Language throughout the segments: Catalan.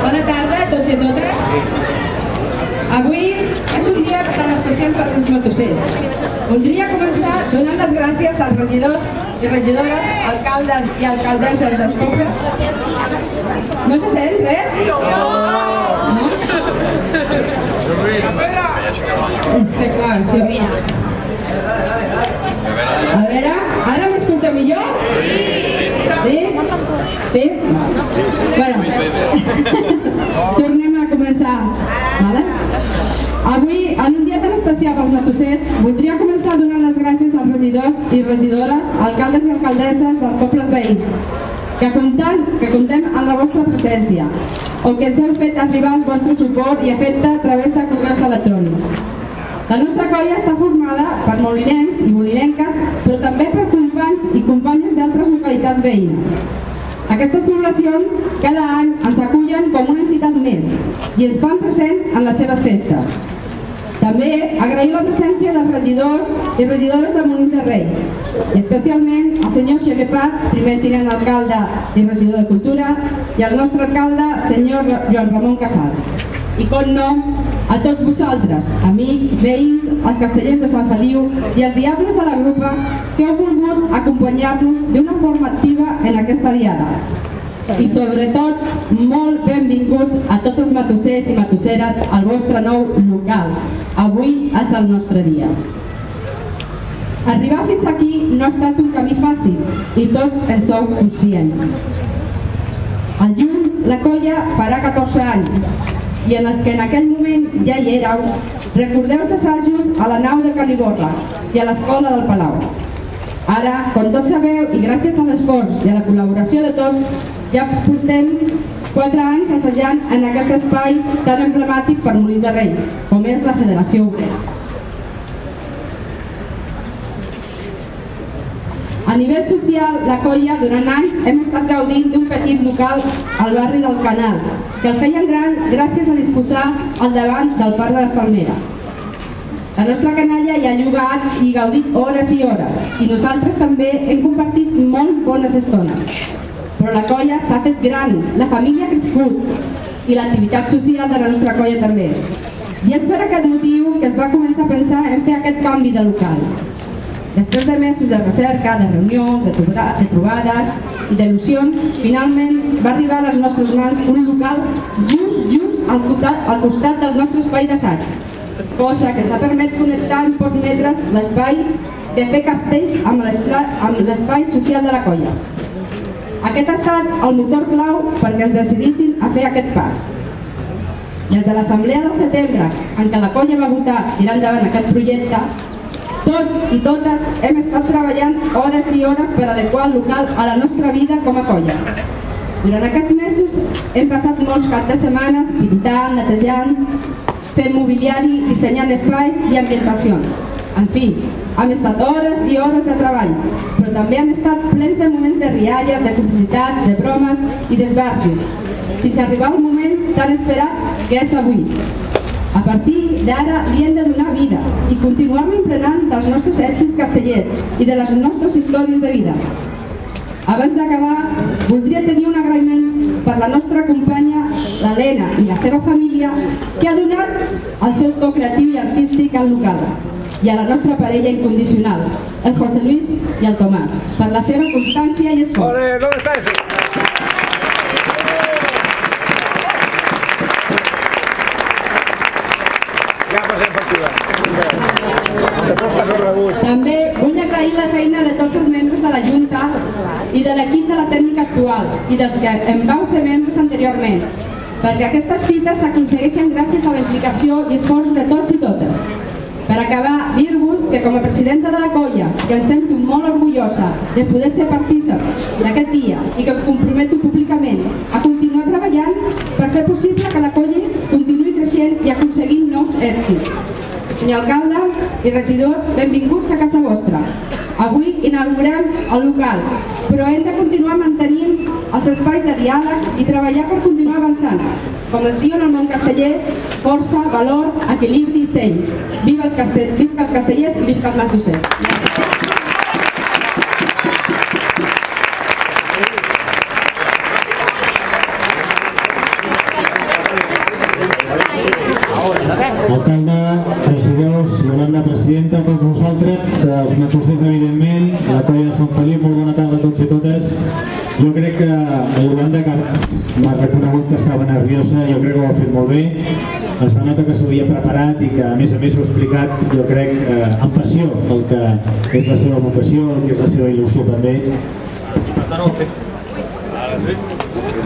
Bona tarda a tots i a totes. Avui és un dia tan especial per als matossers. Voldria començar donant les gràcies als regidors i regidores, alcaldes i alcaldesses dels pobles. No se sent res? No! Clar, sí. A veure, ara m'escolteu millor? Sí? Sí? Bueno, tornem a començar. Avui, en un dia tan especial pels matossers, voldria començar donant les gràcies als regidors i regidores, alcaldes i alcaldesses dels pobles veïns, que comptem amb la vostra presència, o que ens heu fet arribar el vostre suport i afecte a través de correus electrònics. La nostra colla està formada per molinencs i molinenques, però també per companys i companyes d'altres localitats veïnes. Aquestes poblacions cada any ens acullen com una entitat més i ens fan presents en les seves festes. També agraïm la presència dels regidors i regidores de Molins de Rei, i especialment al senyor Xavier Paz, primer tinent alcalde i regidor de Cultura, i al nostre alcalde, senyor Joan Ramon Casals. I com no, a tots vosaltres, amics, veïns, els castellers de Sant Feliu i els diables de la grupa que heu volgut acompanyar-nos d'una forma activa en aquesta diada. I sobretot, molt benvinguts a tots els matossers i matosseres al vostre nou local. Avui és el nostre dia. Arribar fins aquí no ha estat un camí fàcil i tots en sou conscients. Al juny, la colla farà 14 anys i en els que en aquell moment ja hi éreu, recordeu els assajos a la nau de Caliborra i a l'escola del Palau. Ara, com tots sabeu, i gràcies a l'esforç i a la col·laboració de tots, ja portem 4 anys assajant en aquest espai tan emblemàtic per Molins de Rei, com és la Federació Obrera. A nivell social, la colla, durant anys, hem estat gaudint d'un petit local al barri del Canal, que el feien gran gràcies a disposar al davant del Parc de les Palmeres. La nostra canalla hi ha llogat i gaudit hores i hores, i nosaltres també hem compartit molt bones estones. Però la colla s'ha fet gran, la família ha crescut i l'activitat social de la nostra colla també. I és per aquest motiu que es va començar a pensar en fer aquest canvi de local. Després de mesos de recerca, de reunions, de trobades i d'il·lusions, finalment va arribar a les nostres mans un local just al costat del nostre espai d'assaig, cosa que ens ha permès connectar en pocs metres l'espai de fer castells amb l'espai social de la colla. Aquest ha estat el motor clau perquè ens decidissin a fer aquest pas. Des de l'assemblea del setembre, en què la colla va votar tirar endavant aquest projecte, tots i totes hem estat treballant hores i hores per adequar el local a la nostra vida com a colla. Durant aquests mesos hem passat molts caps de setmanes pintant, netejant, fent mobiliari, dissenyant espais i ambientacions. En fi, hem estat hores i hores de treball, però també han estat plens de moments de rialles, de complicitat, de bromes i d'esbarjos, fins a arribar al moment tan esperat que és avui. A partir d'ara li hem de donar vida i continuar-lo emprenant dels nostres èxits castellers i de les nostres històries de vida. Abans d'acabar, voldria tenir un agraïment per la nostra companya, l'Helena, i la seva família, que ha donat el seu to creatiu i artístic al local, i a la nostra parella incondicional, el José Luis i el Tomàs, per la seva constància i esforç. També vull agrair la feina de tots els membres de la Junta i de l'equip de la tècnica actual i dels que en vau ser membres anteriorment, perquè aquestes fites s'aconsegueixen gràcies a la implicació i esforç de tots i totes. Per acabar, dir-vos que com a presidenta de la colla, que em sento molt orgullosa de poder ser partícip d'aquest dia i que em comprometo públicament a continuar treballant per fer possible que la colla continuï creixent i aconseguint nous èxits. Senyor alcalde i regidors, benvinguts a casa vostra. Avui inaugurem el local, però hem de continuar mantenint els espais de diàleg i treballar per continuar avançant. Com es diu en el món casteller, força, valor, equilibri i seny. Visca els castellers i visca els matossers. Matossers, evidentment, la colla de Sant Felip, molt bona tarda a tots i totes. Jo crec que la Yolanda, que m'ha reconegut que estava nerviosa, jo crec que ho ha fet molt bé. Es va notar que s'havia preparat i que a més ho ha explicat, jo crec, amb passió el que és la seva vocació, el que és la seva il·lusió també. I per tant ho ha fet.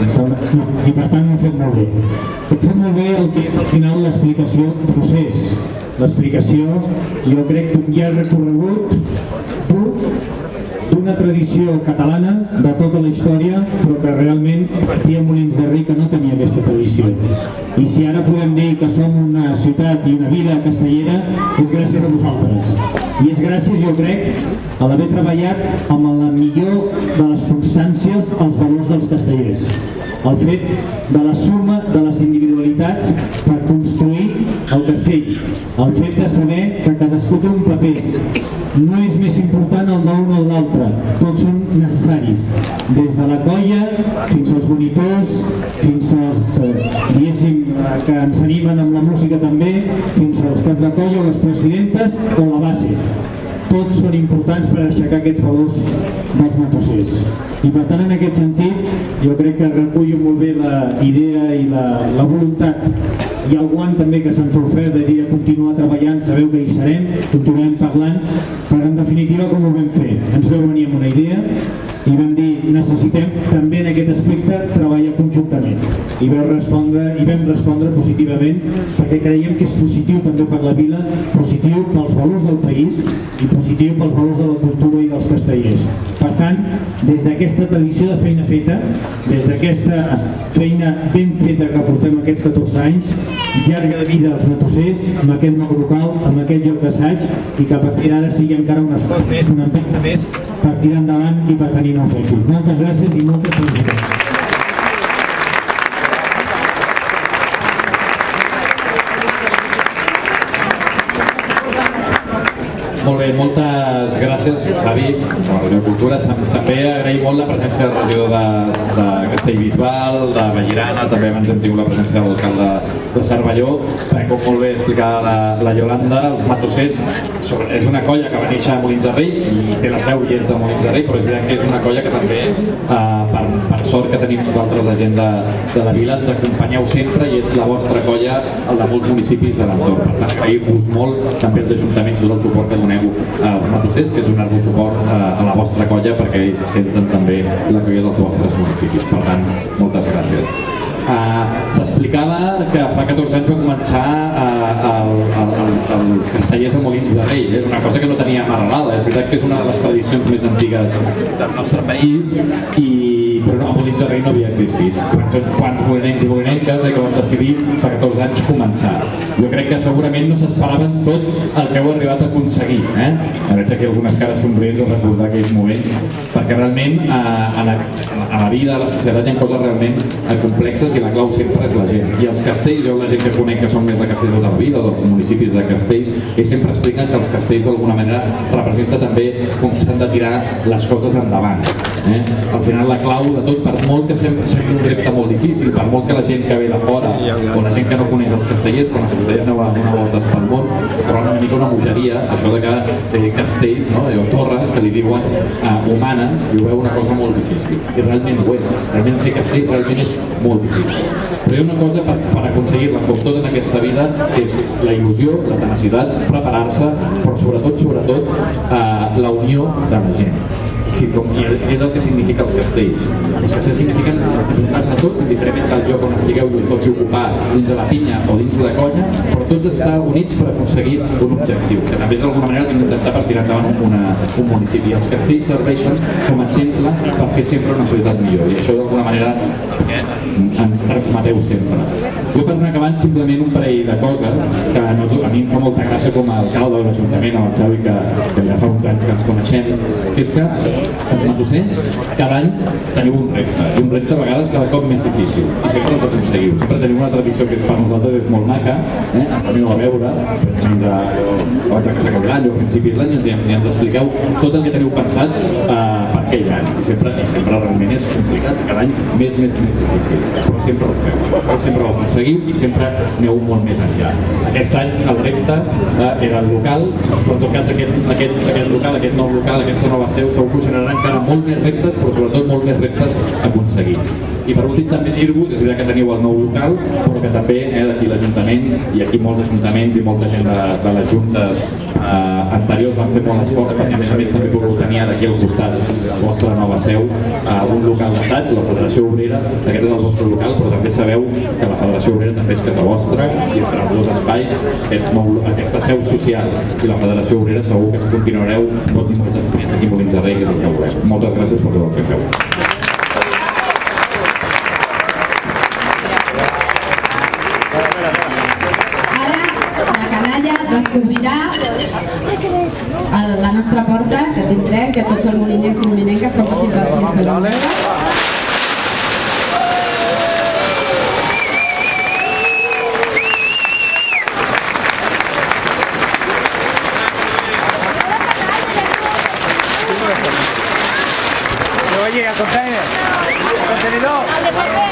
I per tant ho ha fet molt bé. Ha fet molt bé el que és al final l'explicació del procés. L'explicació, jo crec que hi ha recorregut d'una tradició catalana de tota la història, però que realment partia Molins de Rei, que no tenia aquesta tradició. I si ara podem dir que som una ciutat i una vila castellera, és gràcies a vosaltres. I és gràcies, jo crec, a l'haver treballat amb la millor de les constàncies els valors dels castellers. El fet de la suma de les individualitats per construir el castell. El fet de saber que cadascú té un paper. No és més important el d'un o l'altre, tots són necessaris. Des de la colla fins als monitors, fins als, diguéssim, que ens animen amb la música també, fins als caps de colla o les presidentes o la base. Tots són importants per aixecar aquests valors dels matossers. I per tant, en aquest sentit, jo crec que recullo molt bé la idea i la voluntat i el guant també que se'ns ha ofert de dir a continuar treballant, sabeu que hi serem, continuem parlant, però en definitiva com ho vam fer? Ens veu venir amb una idea i vam dir necessitem també en aquest aspecte treballar conjuntament i vam respondre positivament perquè creiem que és positiu també per la vila, positiu pels valors del país i positiu pels valors de la cultura i dels castellers. Per tant, des d'aquesta tradició de feina feta, des d'aquesta feina ben feta que portem aquests 14 anys, llarga vida als matossers, amb aquest nou local, amb aquest lloc d'assaig i que a partir d'ara sigui encara un esforç més, una empenta més per tirar endavant i per tenir nous èxits. Moltes gràcies i moltes felicitats. Molt bé, moltes gràcies, Xavi, a la Reunió de Cultura. També agraïm molt la presència del regidor de Castellbisbal, de Vallirana, també abans hem tingut la presència de l'alcalde de Cervelló, perquè com molt bé explicava la Yolanda, els matossers és una colla que va néixer a Molins de Rei i té la seu i és de Molins de Rei, però és veritat que és una colla que també, per sort que tenim nosaltres la gent de la vila, ens acompanyeu sempre i és la vostra colla el de molts municipis de l'entorn. Per tant, agraïm-vos molt també els ajuntaments tot el suport que doneu als matossers, que és donar-vos suport a la vostra colla perquè ells se senten també la colla dels vostres municipis. Per tant, moltes gràcies. S'explicava que fa 14 anys va començar els castellers de Molins de Rei. És una cosa que no teníem arrelada. És veritat que és una de les tradicions més antigues del nostre país, però a Molins de Rei no havia existit. Quants molinencs i molinenques que van decidir fa 14 anys començar. Jo crec que segurament no s'esperaven tot el que heu arribat a aconseguir. Veig aquí algunes cares somrients de recordar aquells moments, perquè realment a la vida, a la societat hi ha coses realment complexes i la clau sempre és la gent. I els castells, jo la gent que conec que són més de Castells de la Vida o dels municipis de castells, ells sempre expliquen que els castells d'alguna manera representa també com s'han de tirar les coses endavant. Al final la clau de tot, per molt que sempre sigui un repte molt difícil, per molt que la gent que ve de fora o la gent que no coneix els castellers, quan els castellers aneu a donar voltes pel món, però una mica una bogeria, això de que castells, no? O torres que li diuen humanes, i ho veu una cosa molt difícil. I realment ho és. Realment fer castell realment és molt difícil. Però hi ha una cosa per aconseguir-la, com tot en aquesta vida, que és la il·lusió, la tenacitat, preparar-se, però sobretot la unió de la gent. I és el que significa els castells. Els castells signifiquen ajuntar-se tots, indiferentment del lloc on estigueu i us pots ocupar dins de la pinya o dins de la colla, però tots estar units per aconseguir un objectiu, que també d'alguna manera hem d'intentar per tirar endavant un municipi. Els castells serveixen com a exemple per fer sempre una societat millor, i això d'alguna manera ens permeteu sempre. Jo per anar acabant simplement un parell de coses que a mi em fa molta gràcia com a alcalde de l'Ajuntament, amb el Xavi, que ja fa uns anys que ens coneixem, que és que Sant Matocé, cada any teniu un repte, i un repte a vegades cada cop més difícil, i sempre els aconseguiu. Sempre tenim una tradició que per nosaltres és molt maca, veniu a veure, abans que s'acabi l'any o a principis d'any, i ens expliqueu tot el que teniu pensat per aquell any. I sempre realment és complicat, i cada any més difícil, però sempre ho feu, sempre ho aconseguiu i sempre aneu molt més enllà. Aquest any el repte era el local, però en tot cas aquest local, aquest nou local, aquesta nova seu, segur que us generarà encara molt més reptes, però sobretot molt més reptes aconseguits. I per últim també dir-vos, és veritat que teniu el nou local, però que també d'aquí l'Ajuntament, i aquí molts ajuntaments i molta gent de les juntes anteriors van fer molt esforç, perquè a més també podeu tenir d'aquí al costat la vostra nova seu, un local d'assaig, la Federació Obrera, aquest és el vostre local, però també sabeu que la Federació Obrera també és casa vostra, i entre els dos espais, aquesta seu social i la Federació Obrera segur que continuareu molts i molts anys més aquí a Molins de Rei, que és el que volem. Moltes gràcies per tot el que feu. Descobrirà la nostra porta, que tindrem, que tots els moliners i molinenques com si Oye, al contenedor.